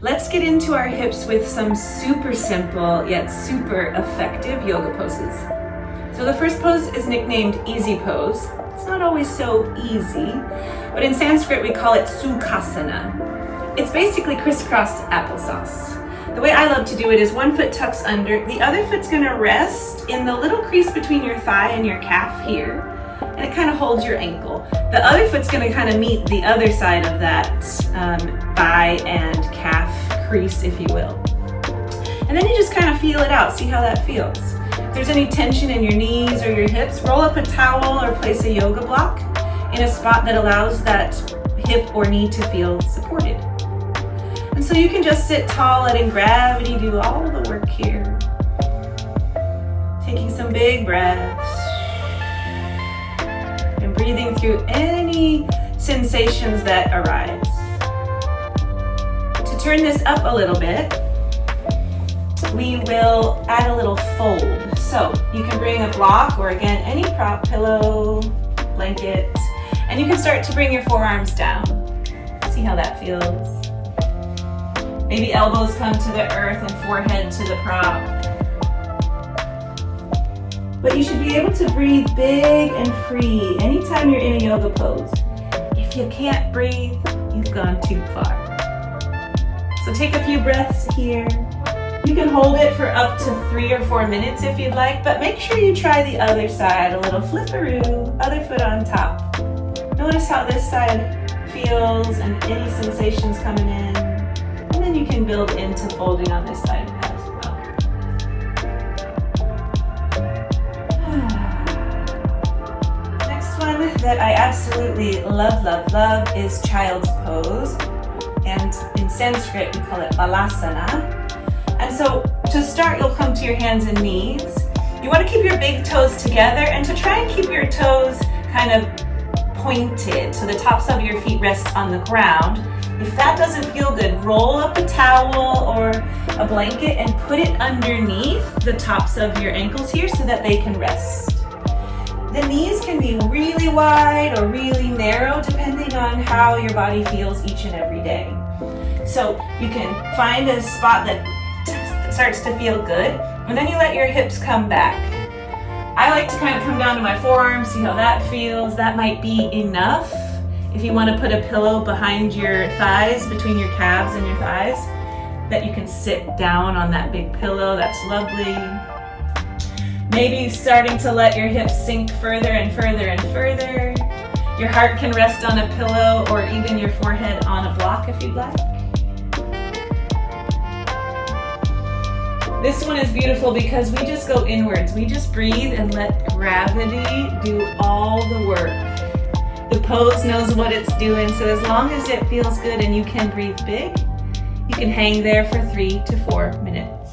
Let's get into our hips with some super simple yet super effective yoga poses. So the first pose is nicknamed easy pose. It's not always so easy, but in Sanskrit we call it Sukhasana. It's basically crisscross applesauce. The way I love to do it is one foot tucks under, the other foot's gonna rest in the little crease between your thigh and your calf here, and it kind of holds your ankle. The other foot's gonna kind of meet the other side of that thigh and calf crease, if you will. And then you just kind of feel it out, see how that feels. If there's any tension in your knees or your hips, roll up a towel or place a yoga block in a spot that allows that hip or knee to feel supported. And so you can just sit tall, letting gravity do all the work here. Taking some big breaths and breathing through any sensations that arise. To turn this up a little bit, we will add a little fold. So you can bring a block or again, any prop, pillow, blanket, and you can start to bring your forearms down. See how that feels. Maybe elbows come to the earth and forehead to the prop. But you should be able to breathe big and free anytime you're in a yoga pose. If you can't breathe, you've gone too far. So take a few breaths here. You can hold it for up to 3 or 4 minutes if you'd like, but make sure you try the other side, a little flipperoo, other foot on top. Notice how this side feels and any sensations coming in. And then you can build into folding on this side as well. Next one that I absolutely love is child's pose. And in Sanskrit, we call it balasana. And so to start, you'll come to your hands and knees. You want to keep your big toes together and to try and keep your toes kind of pointed so the tops of your feet rest on the ground. If that doesn't feel good, roll up a towel or a blanket and put it underneath the tops of your ankles here so that they can rest. The knees can be really wide or really narrow depending on how your body feels each and every day. So you can find a spot that starts to feel good, and then you let your hips come back. I like to kind of come down to my forearms, see how that feels. That might be enough. If you want to put a pillow behind your thighs, between your calves and your thighs, that you can sit down on that big pillow, that's lovely. Maybe starting to let your hips sink further and further and further. Your heart can rest on a pillow or even your forehead on a block if you'd like. This one is beautiful because we just go inwards. We just breathe and let gravity do all the work. The pose knows what it's doing, so as long as it feels good and you can breathe big, you can hang there for 3 to 4 minutes.